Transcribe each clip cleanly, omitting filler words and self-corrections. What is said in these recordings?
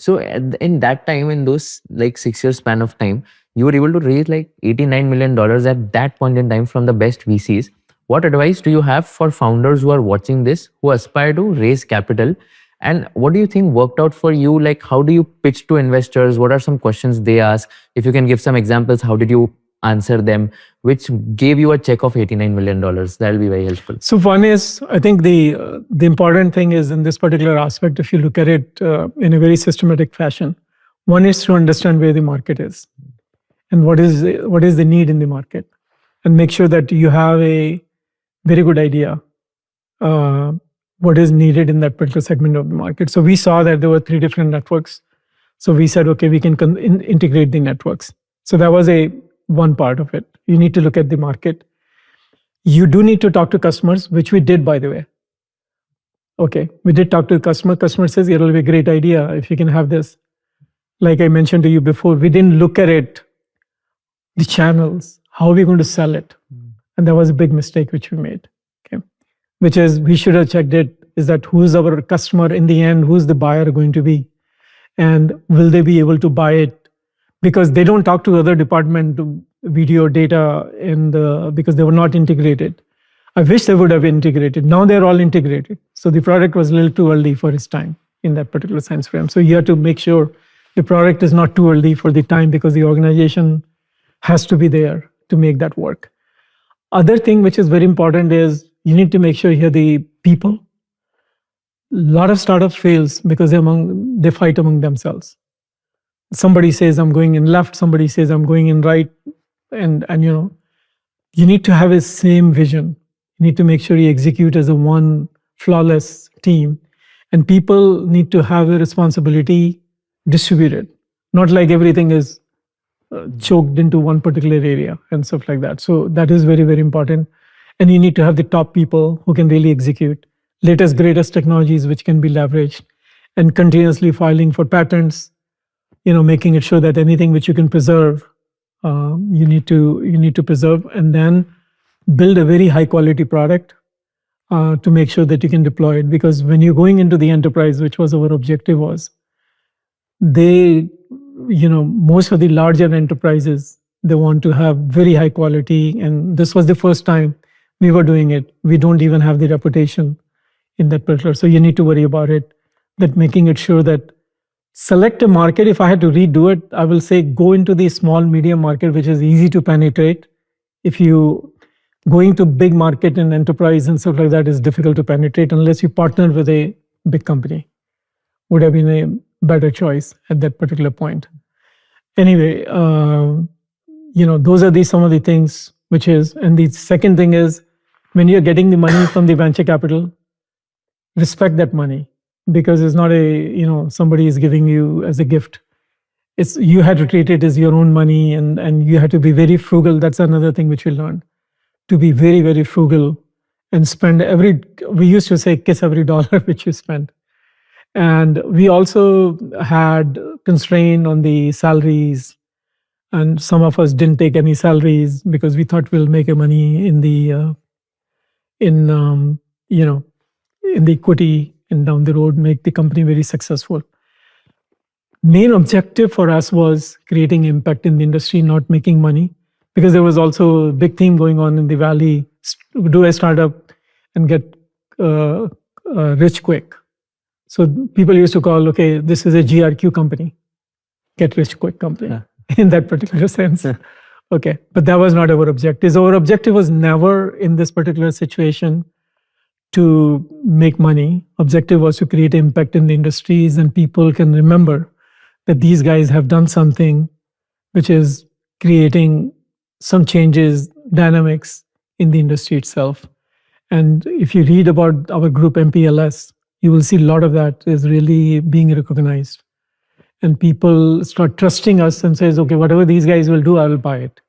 So in that time, in those like 6 years span of time, you were able to raise like $89 million at that point in time from the best VCs. What advice do you have for founders who are watching this, who aspire to raise capital? And what do you think worked out for you? Like, how do you pitch to investors? What are some questions they ask? If you can give some examples, how did you answer them, which gave you a check of $89 million? That'll be very helpful. So one is, I think the important thing is in this particular aspect, if you look at it in a very systematic fashion, one is to understand where the market is and what is the need in the market, and make sure that you have a very good idea what is needed in that particular segment of the market. So we saw that there were 3 different networks. So we said, okay, we can integrate the networks. So that was one part of it. You need to look at the market. You do need to talk to customers, which we did, by the way. Okay, we did talk to the customer. Customer says, it will be a great idea if you can have this. Like I mentioned to you before, we didn't look at it, the channels, how are we going to sell it? And that was a big mistake which we made. Okay, which is, we should have checked it, is that who's our customer in the end, who's the buyer going to be? And will they be able to buy it? Because they don't talk to other department, video, data, and because they were not integrated. I wish they would have integrated. Now they're all integrated. So the product was a little too early for its time in that particular science frame. So you have to make sure the product is not too early for the time, because the organization has to be there to make that work. Other thing which is very important is you need to make sure you have the people. A lot of startups fails because they fight among themselves. Somebody says I'm going in left, somebody says I'm going in right, and you need to have a same vision. You need to make sure you execute as a one flawless team, and people need to have a responsibility distributed, not like everything is choked into one particular area and stuff like that. So that is very, very important. And you need to have the top people who can really execute latest, greatest technologies which can be leveraged, and continuously filing for patents, making it sure that anything which you can preserve, you need to preserve, and then build a very high quality product to make sure that you can deploy it. Because when you're going into the enterprise, which was our objective, was most of the larger enterprises, they want to have very high quality, and this was the first time we were doing it. We don't even have the reputation in that particular. So you need to worry about it, that making it sure that select a market. If I had to redo it, I will say go into the small, medium market, which is easy to penetrate. If you going to big market and enterprise and stuff like that is difficult to penetrate unless you partner with a big company. Would have been a better choice at that particular point. Anyway, those are some of the things which is, and the second thing is, when you're getting the money from the venture capital, respect that money, because it's not somebody is giving you as a gift. It's, you had to treat it as your own money, and you had to be very frugal. That's another thing which we learned, to be very, very frugal and spend we used to say, kiss every dollar which you spend. And we also had constraint on the salaries, and some of us didn't take any salaries because we thought we'll make a money in the equity, and down the road make the company very successful. Main objective for us was creating impact in the industry, not making money, because there was also a big theme going on in the Valley: do a startup and get rich quick. So people used to call, okay, this is a GRQ company, get rich quick company, in that particular sense. Okay, but that was not our objective. Our objective was never in this particular situation to make money. Objective was to create impact in the industries, and people can remember that these guys have done something which is creating some changes, dynamics in the industry itself. And if you read about our group MPLS, you will see a lot of that is really being recognized. And people start trusting us and says, okay, whatever these guys will do, I will buy it.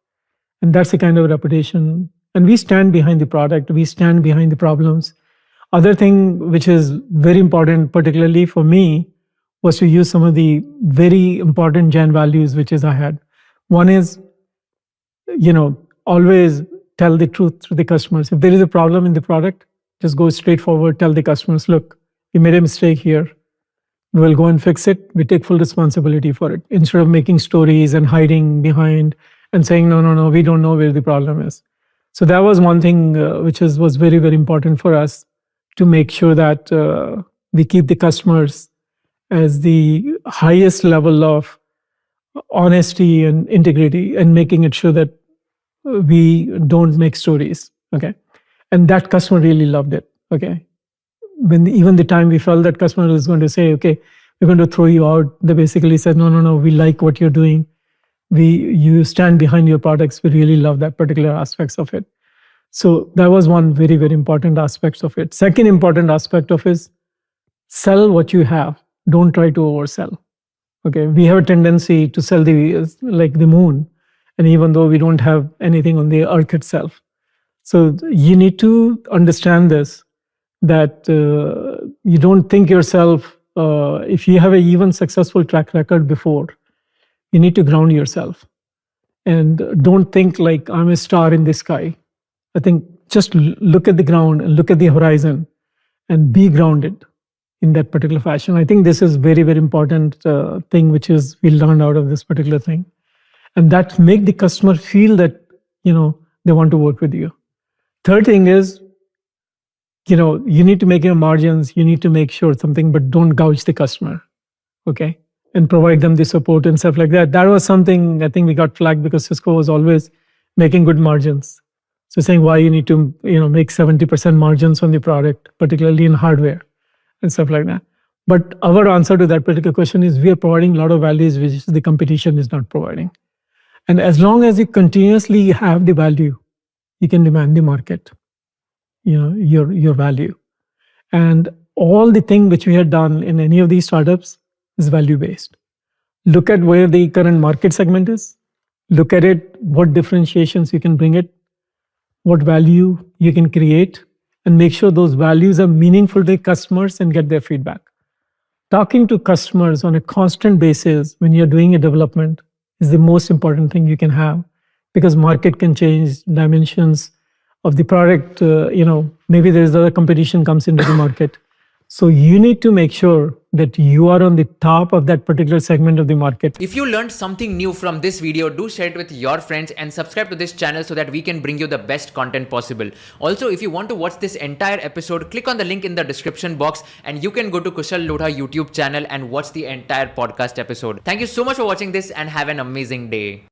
And that's the kind of reputation. And we stand behind the product. We stand behind the problems. Other thing which is very important, particularly for me, was to use some of the very important Jain values which is I had. One is, always tell the truth to the customers. If there is a problem in the product, just go straight forward, tell the customers, look, we made a mistake here. we'll go and fix it. We take full responsibility for it instead of making stories and hiding behind and saying, no, no, no, we don't know where the problem is. So that was one thing which was very, very important for us to make sure that we keep the customers as the highest level of honesty and integrity, and making it sure that we don't make stories. Okay. And that customer really loved it. Okay. When even the time we felt that customer was going to say, okay, we're going to throw you out, they basically said, no, no, no, we like what you're doing. You stand behind your products. We really love that particular aspects of it. So that was one very, very important aspect of it. Second important aspect of is sell what you have. Don't try to oversell. Okay, we have a tendency to sell like the moon, and even though we don't have anything on the earth itself. So you need to understand this, that you don't think yourself, if you have a even successful track record before, you need to ground yourself. And don't think like I'm a star in the sky. I think just look at the ground and look at the horizon and be grounded in that particular fashion. I think this is very, very important thing, which is we learned out of this particular thing. And that make the customer feel that, they want to work with you. Third thing is, you need to make your margins, you need to make sure something, but don't gouge the customer. Okay. And provide them the support and stuff like that. That was something I think we got flagged because Cisco was always making good margins. So saying why you need to, make 70% margins on the product, particularly in hardware and stuff like that. But our answer to that particular question is we are providing a lot of values which the competition is not providing. And as long as you continuously have the value, you can demand the market, your value. And all the thing which we had done in any of these startups is value based. Look at where the current market segment is. Look at it, what differentiations you can bring it, what value you can create, and make sure those values are meaningful to customers and get their feedback. Talking to customers on a constant basis when you're doing a development is the most important thing you can have, because market can change, dimensions of the product, maybe there's other competition comes into the market. So you need to make sure that you are on the top of that particular segment of the market. If you learned something new from this video, do share it with your friends and subscribe to this channel so that we can bring you the best content possible. Also, if you want to watch this entire episode, click on the link in the description box and you can go to Kushal Lodha YouTube channel and watch the entire podcast episode. Thank you so much for watching this and have an amazing day.